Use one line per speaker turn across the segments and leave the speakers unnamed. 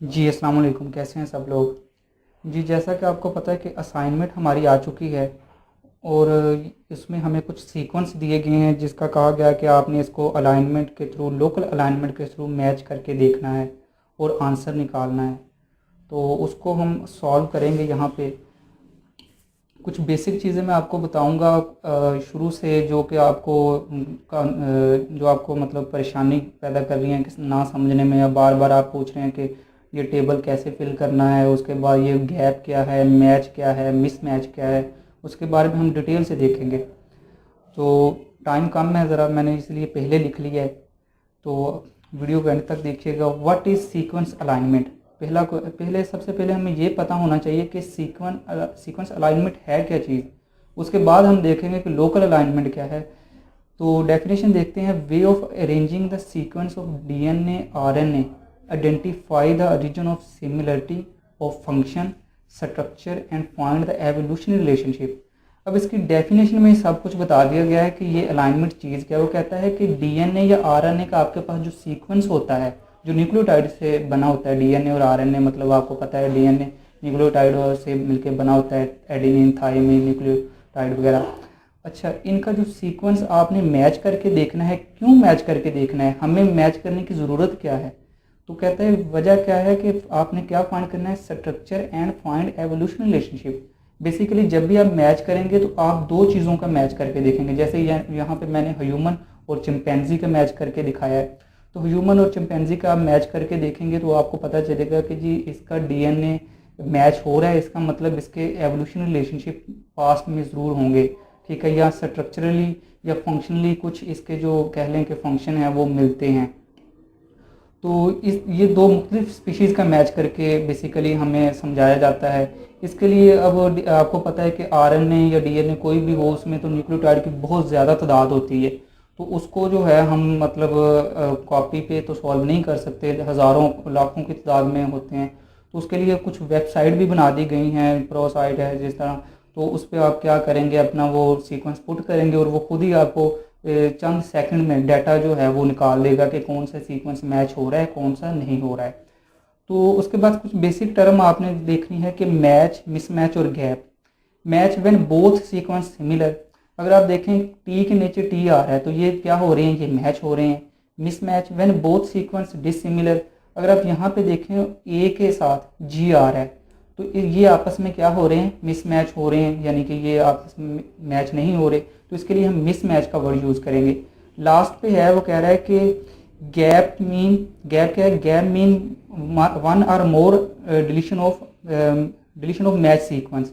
जी अस्सलाम वालेकुम। कैसे हैं सब लोग। जी जैसा कि आपको पता है कि असाइनमेंट हमारी आ चुकी है और इसमें हमें कुछ सीक्वेंस दिए गए हैं जिसका कहा गया है कि आपने इसको अलाइनमेंट के थ्रू लोकल अलाइनमेंट के थ्रू मैच करके देखना है और आंसर निकालना है। तो उसको हम सॉल्व करेंगे। यहाँ पे कुछ बेसिक चीज़ें मैं आपको बताऊंगा शुरू से, जो कि आपको जो आपको मतलब परेशानी पैदा कर रही हैं कि ना समझने में, या बार बार आप पूछ रहे हैं कि ये टेबल कैसे फिल करना है, उसके बाद ये गैप क्या है, मैच क्या है, मिस मैच क्या है, उसके बारे में हम डिटेल से देखेंगे। तो टाइम कम है ज़रा, मैंने इसलिए पहले लिख लिया है। तो वीडियो को एंड तक देखिएगा। What is sequence alignment. पहले सबसे पहले हमें ये पता होना चाहिए कि सीक्वेंस अलाइनमेंट है क्या चीज़। उसके बाद हम देखेंगे कि लोकल अलाइनमेंट क्या है। तो डेफिनेशन देखते हैं। Way of arranging the sequence of DNA RNA identify the region of similarity of function structure and find the evolutionary relationship. अब इसकी डेफिनेशन में सब कुछ बता दिया गया है कि ये अलाइनमेंट चीज़ क्या है। वो कहता है कि डीएनए या आरएनए का आपके पास जो सीक्वेंस होता है, जो न्यूक्लियोटाइड से बना होता है, डीएनए और आरएनए, मतलब आपको पता है डीएनए न्यूक्लियोटाइड से मिलकर बना होता है, एडेनिन थाइमिन न्यूक्लियोटाइड वगैरह। अच्छा, इनका जो सीक्वेंस आपने मैच करके देखना है। क्यों मैच करके देखना है, हमें मैच करने की ज़रूरत क्या है। तो कहता है वजह क्या है कि आपने क्या फाइंड करना है, structure and find evolutional relationship. Basically जब भी आप मैच करेंगे तो आप दो चीज़ों का मैच करके देखेंगे। जैसे यहाँ पे मैंने ह्यूमन और चिंपैंजी का मैच करके दिखाया है। तो ह्यूमन और चिंपैंजी का आप मैच करके देखेंगे तो आपको पता चलेगा कि जी इसका डीएनए मैच हो रहा है, इसका मतलब इसके एवोल्यूशनल रिलेशनशिप पास्ट में ज़रूर होंगे। ठीक है, या स्ट्रक्चरली या फंक्शनली कुछ इसके जो कह लें कि फंक्शन है वो मिलते हैं। तो इस ये दो मुख्तलिफ स्पीशीज़ का मैच करके बेसिकली हमें समझाया जाता है। इसके लिए अब आपको पता है कि आरएनए या डीएनए कोई भी हो, उसमें तो न्यूक्लियोटाइड की बहुत ज़्यादा तादाद होती है। तो उसको जो है हम मतलब कॉपी पे तो सॉल्व नहीं कर सकते, हज़ारों लाखों की तादाद में होते हैं। तो उसके लिए कुछ वेबसाइट भी बना दी गई हैं, प्रो साइट है जिस तरह। तो उस पर आप क्या करेंगे, अपना वो सीक्वेंस पुट करेंगे और वो खुद ही आपको चंद सेकंड में डाटा जो है वो निकाल देगा कि कौन सा सीक्वेंस मैच हो रहा है, कौन सा नहीं हो रहा है। तो उसके बाद कुछ बेसिक टर्म आपने देखनी है कि मैच, मिसमैच और gap. Match when both sequence similar. अगर आप देखें टी के नीचे टी आ रहा है तो ये क्या हो रहे हैं, ये मैच हो रहे हैं। Mismatch when both sequence dissimilar. अगर आप यहाँ पे देखें ए के साथ जी आ रहा है तो ये आपस में क्या हो रहे हैं, मिसमैच हो रहे हैं, यानी कि ये आपस में मैच नहीं हो रहे। तो इसके लिए हम मिसमैच का वर्ड यूज़ करेंगे। लास्ट पे है वो कह रहा है कि गैप मीन, गैप क्या है, गैप मीन वन और मोर डिलीशन ऑफ मैच सीक्वेंस।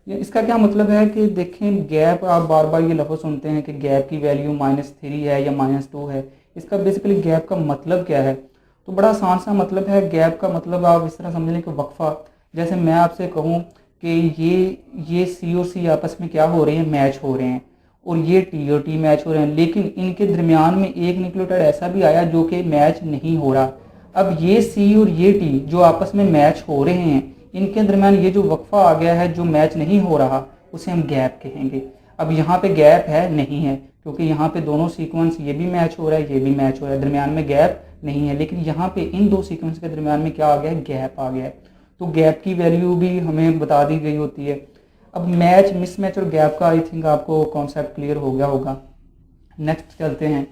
इसका क्या मतलब है कि देखें गैप, आप बार बार ये लफ्ज़ सुनते हैं कि गैप की वैल्यू -3 है या -2 है। इसका बेसिकली गैप का मतलब क्या है। तो बड़ा आसान सा मतलब है गैप का। मतलब आप इस तरह समझ लें कि वक्फा। जैसे मैं आपसे कहूँ कि ये सी और सी आपस में क्या हो रहे हैं, मैच हो रहे हैं, और ये टी और टी मैच हो रहे हैं, लेकिन इनके दरमियान में एक न्यूक्लियोटाइड ऐसा भी आया जो कि मैच नहीं हो रहा। अब ये सी और ये टी जो आपस में मैच हो रहे हैं, इनके दरमियान ये जो वक्फा आ गया है जो मैच नहीं हो रहा, उसे हम गैप कहेंगे। अब यहाँ पे गैप है नहीं है, क्योंकि यहाँ पे दोनों सीक्वेंस, ये भी मैच हो रहा है, ये भी मैच हो रहा है, दरमियान में गैप नहीं है। लेकिन यहाँ पे इन दो सीक्वेंस के दरमियान में क्या आ गया है, गैप आ गया है। तो गैप की वैल्यू भी हमें बता दी गई होती है। अब मैच, मिसमैच और गैप का आई थिंक आपको कॉन्सेप्ट क्लियर हो गया होगा। नेक्स्ट चलते हैं।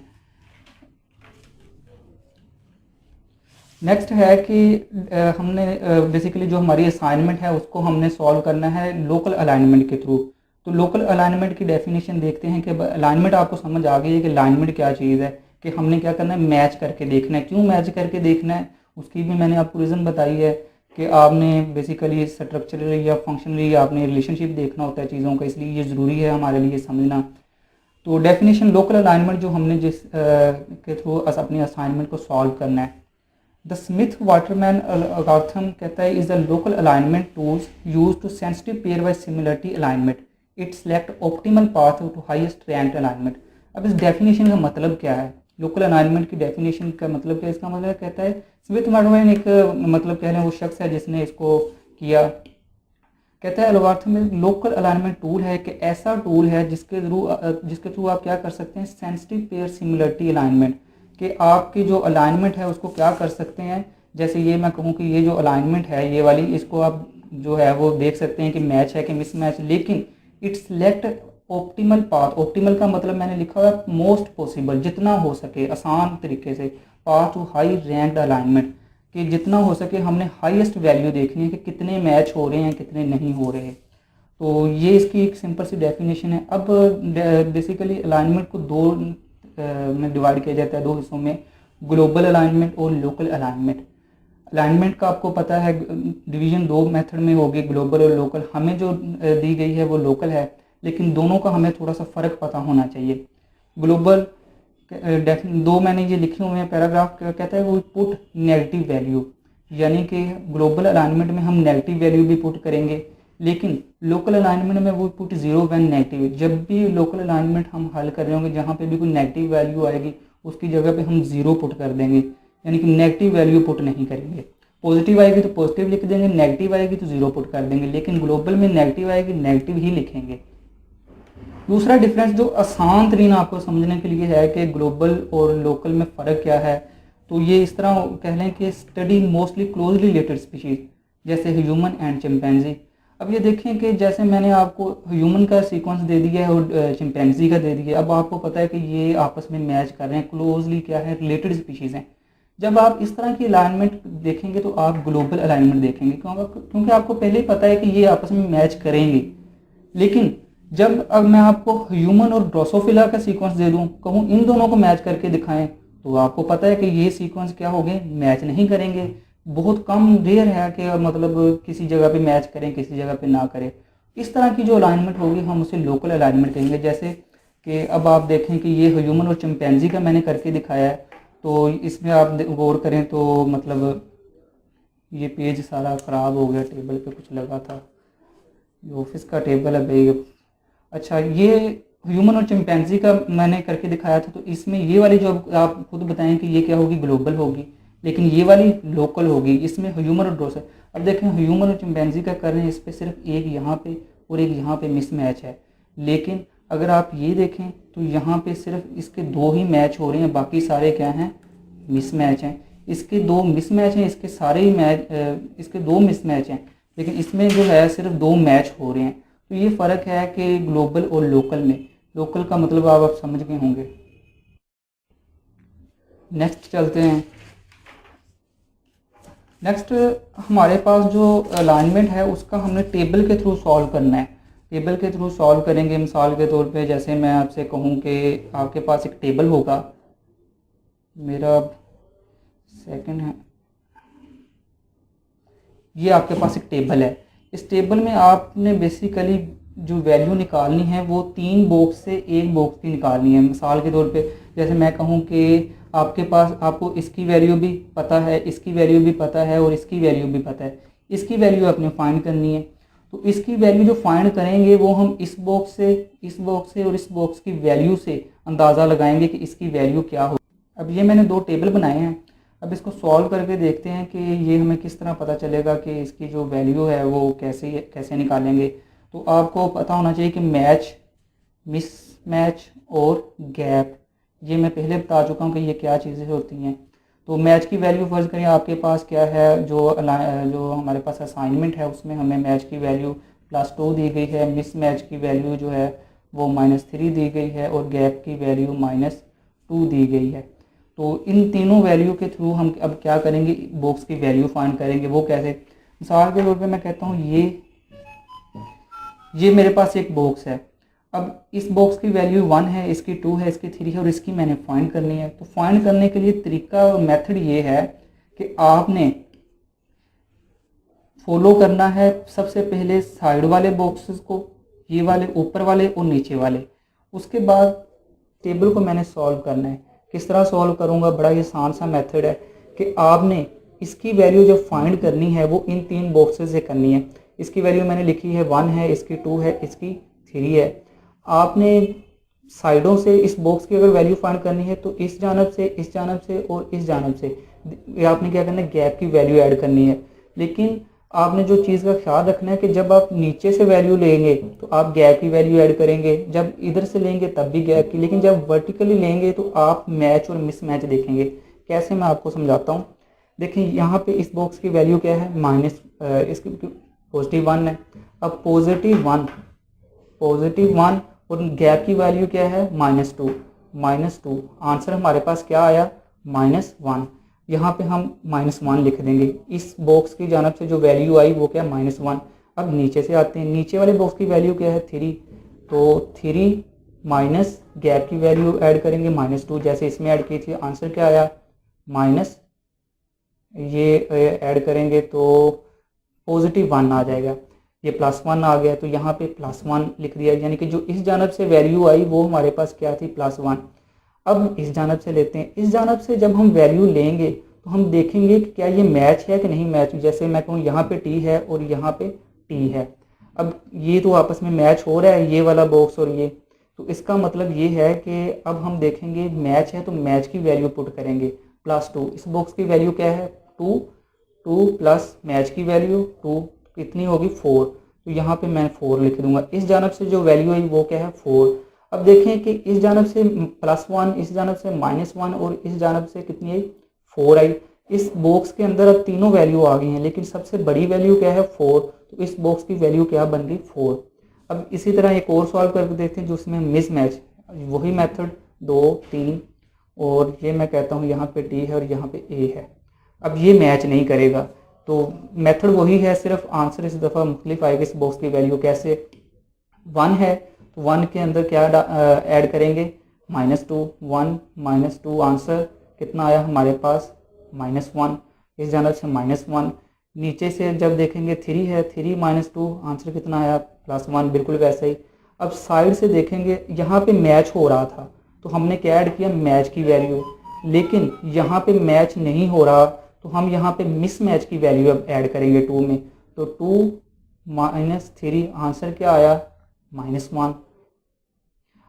नेक्स्ट है कि हमने बेसिकली जो हमारी असाइनमेंट है उसको हमने सॉल्व करना है लोकल अलाइनमेंट के थ्रू। तो लोकल अलाइनमेंट की डेफिनेशन देखते हैं कि अलाइनमेंट आपको समझ आ गई है कि अलाइनमेंट क्या चीज़ है, कि हमने क्या करना है, मैच करके देखना है। क्यों मैच करके देखना है, उसकी भी मैंने आपको रीज़न बताई है कि आपने बेसिकली स्ट्रक्चरली या फंक्शनली आपने रिलेशनशिप देखना होता है चीज़ों का, इसलिए ये ज़रूरी है हमारे लिए समझना। तो डेफिनेशन लोकल अलाइनमेंट जो हमने जिस के थ्रू अपनी असाइनमेंट को सॉल्व करना है। द स्मिथ वाटरमैन algorithm कहता है is the local alignment tools use to sensitive pair by similarity alignment. It select optimal path to highest rank alignment. अब इस डेफिनेशन का मतलब क्या है, लोकल अलाइनमेंट की डेफिनेशन का मतलब क्या है। इसका मतलब कहता है स्मिथ वाटरमैन एक मतलब कह रहे हैं वो शख्स है जिसने इसको किया। कहता है एल्गोरिथम में लोकल अलाइनमेंट टूल है कि ऐसा टूल है जिसके थ्रू आप क्या कर सकते हैं, सेंसिटिव पेयर सिमिलरिटी अलाइनमेंट। कि आपकी जो अलाइनमेंट है उसको क्या कर सकते हैं, जैसे ये मैं कहूँ कि ये जो अलाइनमेंट है ये वाली, इसको आप जो है वो देख सकते हैं कि मैच है कि मिस मैच, लेकिन it select optimal path. Optimal का मतलब मैंने लिखा हुआ है मोस्ट पॉसिबल, जितना हो सके आसान तरीके से, path to high ranked alignment, कि जितना हो सके हमने हाईएस्ट वैल्यू देखनी है कि कितने मैच हो रहे हैं कितने नहीं हो रहे। तो ये इसकी एक सिंपल सी डेफिनेशन है। अब बेसिकली अलाइनमेंट को दो में डिवाइड किया जाता है, दो हिस्सों में, ग्लोबल अलाइनमेंट और लोकल अलाइनमेंट। अलाइनमेंट का आपको पता है डिवीजन दो मेथड में होगी, ग्लोबल और लोकल। हमें जो दी गई है वो लोकल है, लेकिन दोनों का हमें थोड़ा सा फ़र्क पता होना चाहिए। ग्लोबल दो मैंने ये लिखे हुए हैं पैराग्राफ, कहता है वो पुट नेगेटिव वैल्यू, यानी कि ग्लोबल अलाइनमेंट में हम नेगेटिव वैल्यू भी पुट करेंगे, लेकिन लोकल अलाइनमेंट में वो पुट जीरो व्हेन नेगेटिव। जब भी लोकल अलाइनमेंट हम हल कर रहे होंगे, जहाँ पे भी कोई नेगेटिव वैल्यू आएगी उसकी जगह पे हम जीरो पुट कर देंगे, यानी कि नेगेटिव वैल्यू पुट नहीं करेंगे। पॉजिटिव आएगी तो पॉजिटिव लिख देंगे, नेगेटिव आएगी तो जीरो पुट कर देंगे, लेकिन ग्लोबल में नेगेटिव आएगी नेगेटिव ही लिखेंगे। दूसरा डिफरेंस जो आसान तरीन आपको समझने के लिए है कि ग्लोबल और लोकल में फ़र्क क्या है, तो ये इस तरह कह लें कि study mostly closely related species, जैसे ह्यूमन एंड चिंपैंजी। अब ये देखें कि जैसे मैंने आपको ह्यूमन का सीक्वेंस दे दिया है और चिंपैंजी का दे दिया, अब आपको पता है कि ये आपस में मैच कर रहे हैं, क्लोजली क्या है, रिलेटेड स्पीशीज़ हैं। जब आप इस तरह की अलाइनमेंट देखेंगे तो आप ग्लोबल अलाइनमेंट देखेंगे, क्योंकि आपको पहले ही पता है कि ये आपस में मैच करेंगे। लेकिन जब अब मैं आपको ह्यूमन और ड्रोसोफिला का सीक्वेंस दे दूं, कहूं इन दोनों को मैच करके दिखाएं, तो आपको पता है कि ये सीक्वेंस क्या हो गए, मैच नहीं करेंगे। बहुत कम रेयर है कि मतलब किसी जगह पे मैच करें किसी जगह पे ना करें। इस तरह की जो अलाइनमेंट होगी हम उसे लोकल अलाइनमेंट कहेंगे। जैसे कि अब आप देखें कि ये ह्यूमन और चिंपैंजी का मैंने करके दिखाया है, तो इसमें आप गौर करें तो मतलब ये पेज सारा ख़राब हो गया, टेबल पे कुछ लगा था, ये ऑफिस का टेबल है भाई। अच्छा, ये ह्यूमन और चिंपैंजी का मैंने करके दिखाया था, तो इसमें ये वाली जो आप खुद बताएं कि ये क्या होगी, ग्लोबल होगी, लेकिन ये वाली लोकल होगी। इसमें ह्यूमन और ड्रोसर, अब देखें ह्यूमन और चिंपैंजी का कर रहे हैं, इस पर सिर्फ एक यहाँ पे और एक यहाँ पे मिस मैच है, लेकिन अगर आप ये देखें तो यहाँ पे सिर्फ इसके दो ही मैच हो रहे हैं, बाकी सारे क्या हैं, मिस मैच हैं। इसके दो मिस मैच हैं, इसके सारे ही मैच, इसके दो मिस मैच हैं, लेकिन इसमें जो है सिर्फ दो मैच हो रहे हैं। तो ये फ़र्क है कि ग्लोबल और लोकल में। लोकल का मतलब आप समझ गए होंगे। नेक्स्ट चलते हैं। नेक्स्ट हमारे पास जो अलाइनमेंट है उसका हमने टेबल के थ्रू सॉल्व करना है। टेबल के थ्रू सॉल्व करेंगे। मिसाल के तौर पे जैसे मैं आपसे कहूँ कि आपके पास एक टेबल होगा, मेरा सेकंड है, ये आपके पास एक टेबल है। इस टेबल में आपने बेसिकली जो वैल्यू निकालनी है वो तीन बॉक्स से एक बॉक्स की निकालनी है। मिसाल के तौर पे जैसे मैं कहूँ कि आपके पास, आपको इसकी वैल्यू भी पता है, इसकी वैल्यू भी पता है और इसकी वैल्यू भी पता है। इसकी वैल्यू आपने फाइंड करनी है, तो इसकी वैल्यू जो फाइंड करेंगे वो हम इस बॉक्स से, इस बॉक्स से और इस बॉक्स की वैल्यू से अंदाज़ा लगाएंगे कि इसकी वैल्यू क्या हो। अब ये मैंने दो टेबल बनाए हैं, अब इसको सॉल्व करके देखते हैं कि ये हमें किस तरह पता चलेगा कि इसकी जो वैल्यू है वो कैसे निकालेंगे। तो आपको पता होना चाहिए कि मैच, मिस मैच और गैप, ये मैं पहले बता चुका हूँ कि ये क्या चीज़ें होती हैं। तो मैच की वैल्यू फ़र्ज़ करें आपके पास क्या है, जो हमारे पास असाइनमेंट है उसमें हमें मैच की वैल्यू +2 दी गई है, मिस मैच की वैल्यू जो है वो -3 दी गई है और गैप की वैल्यू -2 दी गई है। तो इन तीनों वैल्यू के थ्रू हम अब क्या करेंगे, बॉक्स की वैल्यू फाइंड करेंगे। वो कैसे, मिसाल के तौर पे मैं कहता हूँ ये मेरे पास एक बॉक्स है। अब इस बॉक्स की वैल्यू 1 है, इसकी 2 है, इसकी 3 है और इसकी मैंने फाइंड करनी है। तो फाइंड करने के लिए तरीका और मेथड ये है कि आपने फॉलो करना है सबसे पहले साइड वाले बॉक्सेस को, ये वाले ऊपर वाले और नीचे वाले। उसके बाद टेबल को मैंने सॉल्व करना है। किस तरह सॉल्व करूँगा, बड़ा ही आसान सा मेथड है कि आपने इसकी वैल्यू जो फाइंड करनी है वो इन तीन बॉक्सेस से करनी है। इसकी वैल्यू मैंने लिखी है 1 है, इसकी 2 है, इसकी 3 है। आपने साइडों से इस बॉक्स की अगर वैल्यू फाइंड करनी है तो इस जानब से, इस जानब से और इस जानब से आपने क्या करना है, गैप की वैल्यू ऐड करनी है। लेकिन आपने जो चीज़ का ख्याल रखना है कि जब आप नीचे से वैल्यू लेंगे तो आप गैप की वैल्यू ऐड करेंगे, जब इधर से लेंगे तब भी गैप की, लेकिन जब वर्टिकली लेंगे तो आप मैच और मिस मैच देखेंगे। कैसे, मैं आपको समझाता हूँ। देखिए यहाँ पे इस बॉक्स की वैल्यू क्या है, माइनस, इसकी +1 है। अब +1 और गैप की वैल्यू क्या है, -2। आंसर हमारे पास क्या आया, -1। यहाँ पे हम -1 लिख देंगे। इस बॉक्स की जानब से जो वैल्यू आई वो क्या है, -1। अब नीचे से आते हैं, नीचे वाले बॉक्स की वैल्यू क्या है, 3। तो 3 माइनस गैप की वैल्यू ऐड करेंगे -2, जैसे इसमें ऐड की थी। आंसर क्या आया, माइनस, ये ऐड करेंगे तो +1 आ जाएगा। ये +1 आ गया, तो यहाँ पे +1 लिख दिया, यानी कि जो इस जानब से वैल्यू आई वो हमारे पास क्या थी, +1। अब इस जानब से लेते हैं। इस जानब से जब हम वैल्यू लेंगे तो हम देखेंगे कि क्या ये मैच है कि नहीं मैच। जैसे मैं कहूँ यहाँ पे t है और यहाँ पे t है, अब ये तो आपस में मैच हो रहा है, ये वाला बॉक्स और ये, तो इसका मतलब ये है कि अब हम देखेंगे मैच है तो मैच की वैल्यू पुट करेंगे, +2। इस बॉक्स की वैल्यू क्या है, 2 प्लस मैच की वैल्यू 2 कितनी होगी, 4। तो यहाँ पे मैं 4 लिख दूंगा। इस जानब से जो वैल्यू आई वो क्या है, 4। अब देखें कि इस जानब से +1, इस जानब से -1 और इस जानब से कितनी आई, 4 आई। इस बॉक्स के अंदर अब तीनों वैल्यू आ गई हैं, लेकिन सबसे बड़ी वैल्यू क्या है, 4। तो इस बॉक्स की वैल्यू क्या बन गई, 4। अब इसी तरह एक और सॉल्व करके देखते हैं जिसमें मिसमैच, वही मेथड 2 3, और ये मैं कहता हूँ यहाँ पे t है और यहाँ पे a है। अब ये मैच नहीं करेगा, तो मेथड वही है, सिर्फ आंसर इस दफ़ा मुख्तलिफ आएगा। इस बॉक्स की वैल्यू कैसे, 1 है तो 1 के अंदर क्या ऐड करेंगे, -2, 1 -2, आंसर कितना आया हमारे पास, -1। इस जानब से -1, नीचे से जब देखेंगे 3 है, 3 -2, आंसर कितना आया, +1, बिल्कुल वैसे ही। अब साइड से देखेंगे, यहाँ पे मैच हो रहा था तो हमने क्या ऐड किया, मैच की वैल्यू, लेकिन यहाँ पे मैच नहीं हो रहा तो हम यहाँ पे मिसमैच की वैल्यू अब ऐड करेंगे 2 में। तो 2 -3, आंसर क्या आया, -1।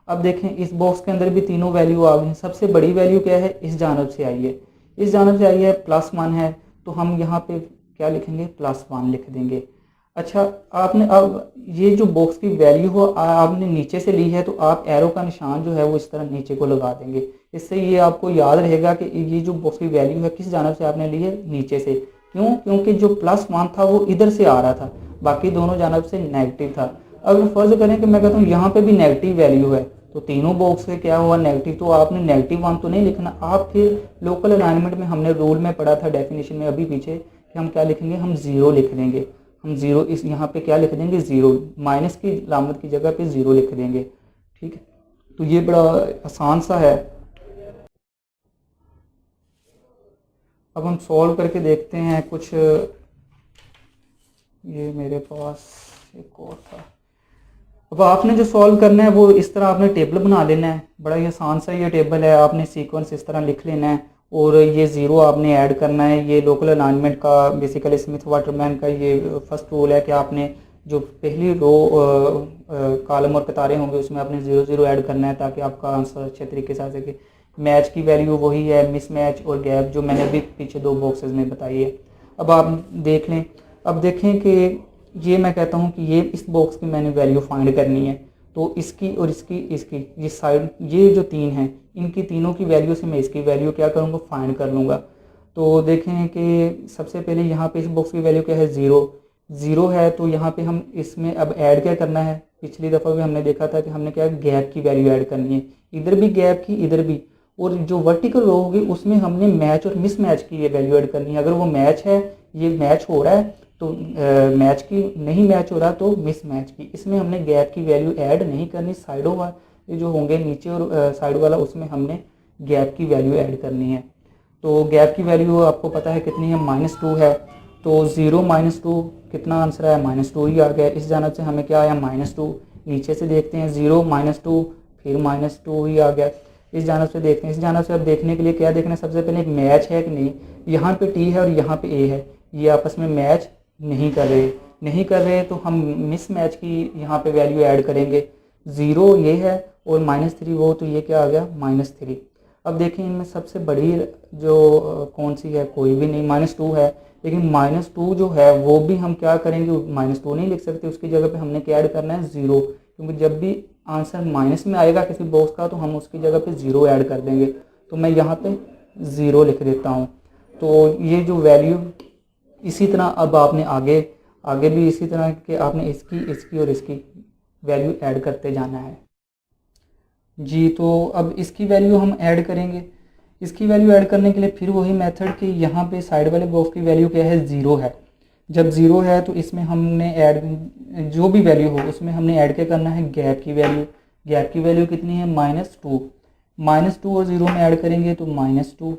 अब देखें इस बॉक्स के अंदर भी तीनों वैल्यू आ गई हैं। सबसे बड़ी वैल्यू क्या है, इस जानब से आई है, इस जानब से आई है, +1 है, तो हम यहाँ पे क्या लिखेंगे, +1 लिख देंगे। अच्छा, आपने अब ये जो बॉक्स की वैल्यू हो आपने नीचे से ली है, तो आप एरो का निशान जो है वो इस तरह नीचे को लगा देंगे। इससे ये आपको याद रहेगा कि ये जो बॉक्स की वैल्यू है किस जानब से आपने ली है, नीचे से। क्यों, क्योंकि जो +1 था वो इधर से आ रहा था, बाकी दोनों जानब से नेगेटिव था। अगर फर्ज करें कि मैं कहता हूँ यहाँ पे भी नेगेटिव वैल्यू है, तो तीनों बॉक्स से क्या हुआ, नेगेटिव, तो आपने -1 तो नहीं लिखना। आप फिर लोकल अलाइनमेंट में हमने रूल में पढ़ा था, डेफिनेशन में अभी पीछे, कि हम क्या लिखेंगे, हम 0 लिख देंगे। हम 0 इस यहाँ पे क्या लिख देंगे, 0, माइनस की लामत की जगह पे 0 लिख देंगे। ठीक है, तो ये बड़ा आसान सा है। अब हम सॉल्व करके देखते हैं कुछ। ये मेरे पास एक और था। अब आपने जो सॉल्व करना है वो इस तरह आपने टेबल बना लेना है, बड़ा ही आसान सा ये टेबल है। आपने सीक्वेंस इस तरह लिख लेना है और ये 0 आपने ऐड करना है। ये लोकल अलाइनमेंट का, बेसिकली स्मिथ वाटरमैन का ये फर्स्ट रूल है कि आपने जो पहली रो कॉलम और कतारें होंगे उसमें आपने 0 0 ऐड करना है, ताकि आपका आंसर अच्छे तरीके से आ सके। मैच की वैल्यू वही है, मिसमैच और गैप, जो मैंने अभी पीछे 2 बॉक्सेस में बताई है। अब आप देख लें, अब देखें कि ये मैं कहता हूँ कि ये इस बॉक्स की मैंने वैल्यू फाइंड करनी है, तो इसकी और इसकी ये साइड, ये जो 3 हैं, इनकी तीनों की वैल्यू से मैं इसकी वैल्यू क्या करूँगा, फाइंड कर लूँगा। तो देखें कि सबसे पहले यहाँ पे इस बॉक्स की वैल्यू क्या है, 0 है, तो यहाँ पे हम इसमें अब ऐड क्या करना है। पिछली दफ़ा भी हमने देखा था कि हमने क्या, गैप की वैल्यू ऐड करनी है, इधर भी गैप की, इधर भी, और जो वर्टिकल रो होगी उसमें हमने मैच और मिसमैच की ये वैल्यू ऐड करनी है। अगर वो मैच है, ये मैच हो रहा है तो मैच की, नहीं मैच हो रहा तो मिसमैच की। इसमें हमने गैप की वैल्यू ऐड नहीं करनी, साइडों वाले जो होंगे नीचे और साइड वाला, उसमें हमने गैप की वैल्यू ऐड करनी है। तो गैप की वैल्यू आपको पता है कितनी है, -2 है, तो 0 -2 कितना आंसर आया, -2 ही आ गया। इस जानब से हमें क्या आया, -2। नीचे से देखते हैं 0 -2 फिर -2 ही आ गया। इस जानब से देखते हैं, इस जानब से अब देखने के लिए क्या देखना है, सबसे पहले एक मैच है कि नहीं। यहाँ पे t है और यहाँ पे a है, ये आपस में मैच नहीं कर रहे तो हम मिसमैच की यहाँ पे वैल्यू ऐड करेंगे। 0 ये है और -3 वो, तो ये क्या आ गया, -3। अब देखें इनमें सबसे बड़ी जो कौन सी है, कोई भी नहीं, -2 है, लेकिन -2 जो है वो भी हम क्या करेंगे, -2 नहीं लिख सकते, उसकी जगह पे हमने क्या ऐड करना है, 0, क्योंकि जब भी आंसर माइनस में आएगा किसी बॉक्स का तो हम उसकी जगह पे 0 ऐड कर देंगे। तो मैं यहाँ पे 0 लिख देता हूँ। तो ये जो वैल्यू इसी तरह अब आपने आगे आगे भी इसी तरह के आपने इसकी और इसकी वैल्यू ऐड करते जाना है जी। तो अब इसकी वैल्यू हम ऐड करेंगे। इसकी वैल्यू ऐड करने के लिए फिर वही मेथड कि यहाँ पे साइड वाले बॉक्स की वैल्यू क्या है, ज़ीरो है। जब ज़ीरो है तो इसमें हमने ऐड जो भी वैल्यू हो उसमें हमने ऐड क्या करना है, गैप की वैल्यू। गैप की वैल्यू कितनी है, -2। -2 और ज़ीरो में ऐड करेंगे तो -2।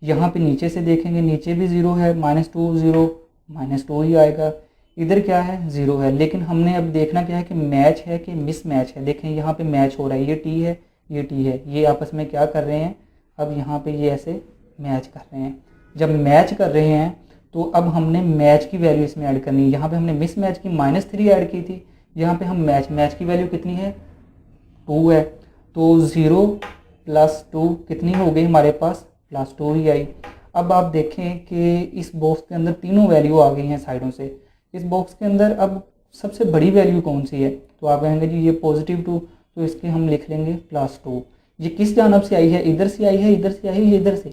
यहाँ पे नीचे से देखेंगे, नीचे भी ज़ीरो है, -2 ज़ीरो -2 ही आएगा। इधर क्या है, ज़ीरो है। लेकिन हमने अब देखना क्या है कि मैच है कि मिस मैच है। देखें यहाँ पे मैच हो रहा है, ये टी है ये टी है, ये आपस में क्या कर रहे हैं, अब यहाँ पे ये ऐसे मैच कर रहे हैं। जब मैच कर रहे हैं तो अब हमने मैच की वैल्यू इसमें ऐड करनी है। यहाँ पे हमने मिस मैच की -3 ऐड की थी, यहाँ पे हम मैच की वैल्यू कितनी है, 2 है। तो 0 + 2 कितनी हो गई हमारे पास, +2 ही आई। अब आप देखें कि इस बॉक्स के अंदर तीनों वैल्यू आ गई हैं साइडों से। इस बॉक्स के अंदर अब सबसे बड़ी वैल्यू कौन सी है, तो आप कहेंगे जी ये +2, तो इसके हम लिख लेंगे +2। ये किस जानब से आई है, इधर से आई है, इधर से आई है, इधर से,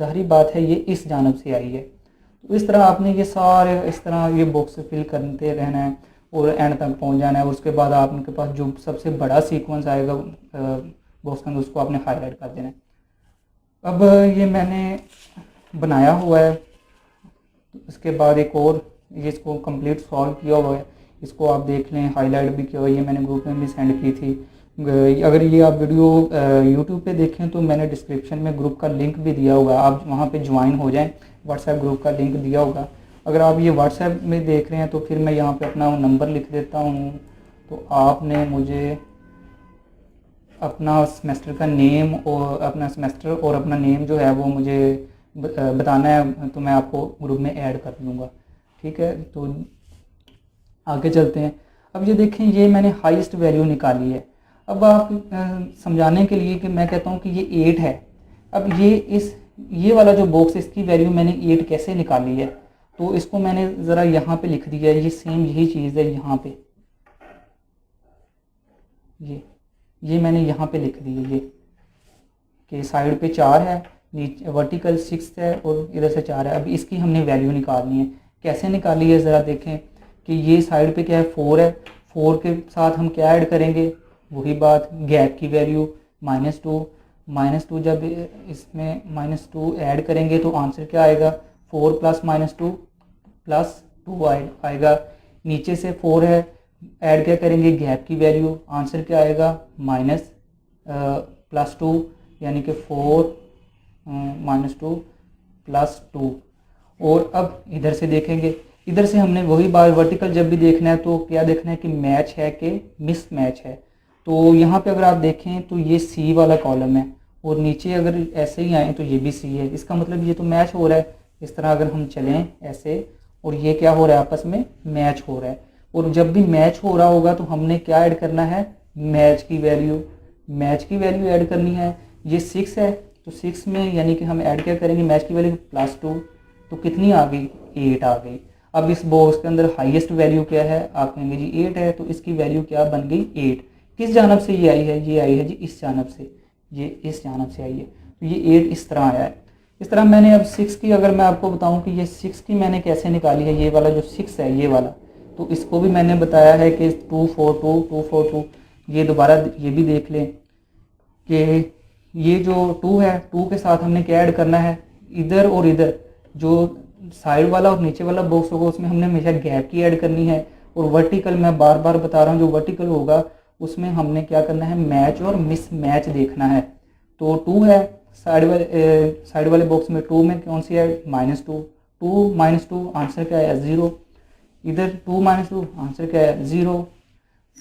जाहिर बात है ये इस जानब से आई है। तो इस तरह आपने ये सारे इस तरह ये बॉक्स फिल करते रहना है और एंड तक पहुंच जाना है। और उसके बाद आपके पास जो सबसे बड़ा सीक्वेंस आएगा बॉक्स के अंदर उसको आपने हाईलाइट कर देना है। अब ये मैंने बनाया हुआ है, इसके बाद एक और ये इसको कंप्लीट सॉल्व किया हुआ है, इसको आप देख लें, हाईलाइट भी किया हुआ है, ये मैंने ग्रुप में भी सेंड की थी। अगर ये आप वीडियो यूट्यूब पे देखें तो मैंने डिस्क्रिप्शन में ग्रुप का लिंक भी दिया होगा, आप वहाँ पे ज्वाइन हो जाएं। व्हाट्सएप ग्रुप का लिंक दिया होगा। अगर आप ये व्हाट्सएप में देख रहे हैं तो फिर मैं यहाँ पे अपना नंबर लिख देता हूँ। तो आपने मुझे अपना सेमेस्टर का नेम और अपना नेम जो है वो मुझे बताना है, तो मैं आपको ग्रुप में ऐड कर दूँगा, ठीक है। तो आगे चलते हैं। अब ये देखें, ये मैंने हाईएस्ट वैल्यू निकाली है। अब आप समझाने के लिए कि मैं कहता हूँ कि ये 8 है। अब ये वाला जो बॉक्स, इसकी वैल्यू मैंने 8 कैसे निकाली है, तो इसको मैंने ज़रा यहाँ पे लिख दिया है। ये सेम यही चीज़ है यहाँ पे, ये मैंने यहाँ पे लिख दी है ये कि साइड पे 4 है, नीचे वर्टिकल 6 है और इधर से 4 है। अब इसकी हमने वैल्यू निकालनी है। कैसे निकाली है ज़रा देखें कि ये साइड पे क्या है, 4 है। 4 के साथ हम क्या ऐड करेंगे, वही बात, गैप की वैल्यू -2। जब इसमें -2 ऐड करेंगे तो आंसर क्या आएगा, 4 + -2 + 2 आएगा। नीचे से 4 है, ऐड क्या करेंगे, गैप की वैल्यू, आंसर क्या आएगा, +2, यानी कि 4 -2 + 2। और अब इधर से देखेंगे, इधर से हमने वही बात, वर्टिकल जब भी देखना है तो क्या देखना है कि मैच है कि मिस मैच है। तो यहाँ पे अगर आप देखें तो ये सी वाला कॉलम है और नीचे अगर ऐसे ही आए तो ये भी सी है। इसका मतलब ये तो मैच हो रहा है। इस तरह अगर हम चलें ऐसे, और ये क्या हो रहा है, आपस में मैच हो रहा है। और जब भी मैच हो रहा होगा तो हमने क्या ऐड करना है, मैच की वैल्यू ऐड करनी है। ये 6 है तो 6 में यानी कि हम ऐड क्या करेंगे, मैच की वैल्यू +2, तो कितनी आ गई, 8 आ गई। अब इस बॉक्स के अंदर हाईएस्ट वैल्यू क्या है, आप कहेंगे जी 8 है, तो इसकी वैल्यू क्या बन गई, 8। किस जानब से ये आई है, ये आई है जी इस जानब से, ये इस जानब से आई है, तो ये 8 इस तरह आया है। इस तरह मैंने अब 6 की, अगर मैं आपको बताऊं कि ये 6 की मैंने कैसे निकाली है, ये वाला जो 6 है ये वाला, तो इसको भी मैंने बताया है कि 242 ये दोबारा ये भी देख लें कि ये जो 2 है, 2 के साथ हमने क्या ऐड करना है, इधर और इधर जो साइड वाला और नीचे वाला बॉक्स होगा उसमें हमने हमेशा गैप की ऐड करनी है। और वर्टिकल, मैं बार बार बता रहा हूँ, जो वर्टिकल होगा उसमें हमने क्या करना है, मैच और मिस मैच देखना है। तो 2 है, साइड वाले बॉक्स में 2 में कौन सी है, -2, 2 - 2 आंसर क्या है, 0। इधर 2 - 2 आंसर क्या है, 0।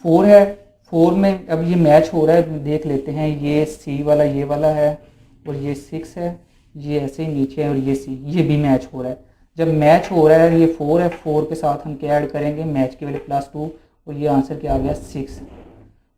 4 है, 4 में अब ये मैच हो रहा है, देख लेते हैं, ये सी वाला ये वाला है और ये 6 है, ये ऐसे ही नीचे है और ये सी, ये भी मैच हो रहा है। जब मैच हो रहा है, ये 4 है, 4 के साथ हम क्या ऐड करेंगे, मैच की वैल्यू +2, और ये आंसर क्या आ गया, 6।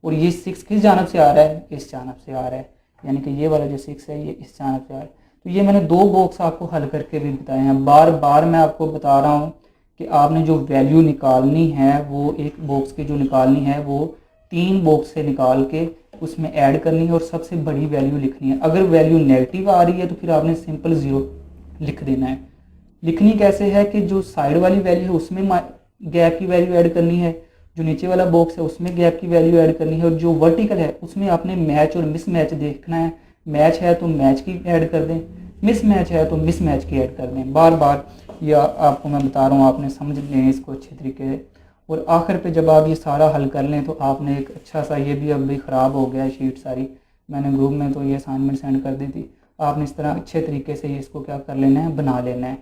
और ये 6 किस जानब से आ रहा है, इस जानब से आ रहा है, यानी कि ये वाला जो 6 है ये इस जानब से आ रहा है। तो ये मैंने 2 बॉक्स आपको हल करके भी बताए हैं। बार बार मैं आपको बता रहा हूँ कि आपने जो वैल्यू निकालनी है, वो एक बॉक्स की जो निकालनी है वो 3 बॉक्स से निकाल के उसमें ऐड करनी है और सबसे बड़ी वैल्यू लिखनी है। अगर वैल्यू नेगेटिव आ रही है तो फिर आपने सिंपल 0 लिख देना है। लिखनी कैसे है कि जो साइड वाली वैल्यू है उसमें गैप की वैल्यू ऐड करनी है, जो नीचे वाला बॉक्स है उसमें गैप की वैल्यू ऐड करनी है, और जो वर्टिकल है उसमें आपने मैच और मिस मैच देखना है। मैच है तो मैच की ऐड कर दें, मिस मैच है तो मिस मैच की ऐड कर दें। बार बार ये आपको मैं बता रहा हूँ, आपने समझ लें इसको अच्छे तरीके से। और आखिर पे जब आप ये सारा हल कर लें तो आपने एक अच्छा सा, ये भी अब भी ख़राब हो गया है शीट सारी, मैंने ग्रुप में तो ये असाइनमेंट सेंड कर दी थी। आपने इस तरह अच्छे तरीके से ये इसको क्या कर लेना है, बना लेना है।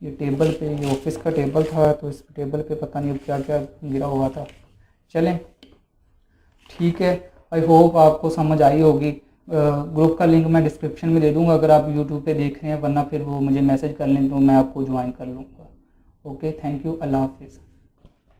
ये टेबल पे, ये ऑफिस का टेबल था तो इस टेबल पे पता नहीं क्या क्या गिरा हुआ था। चलें ठीक है, आई होप आपको समझ आई होगी। ग्रुप का लिंक मैं डिस्क्रिप्शन में दे दूंगा अगर आप यूट्यूब पे देख रहे हैं, वरना फिर वो मुझे मैसेज कर लें तो मैं आपको ज्वाइन कर लूँगा। ओके, थैंक यू, अल्लाह हाफिज़।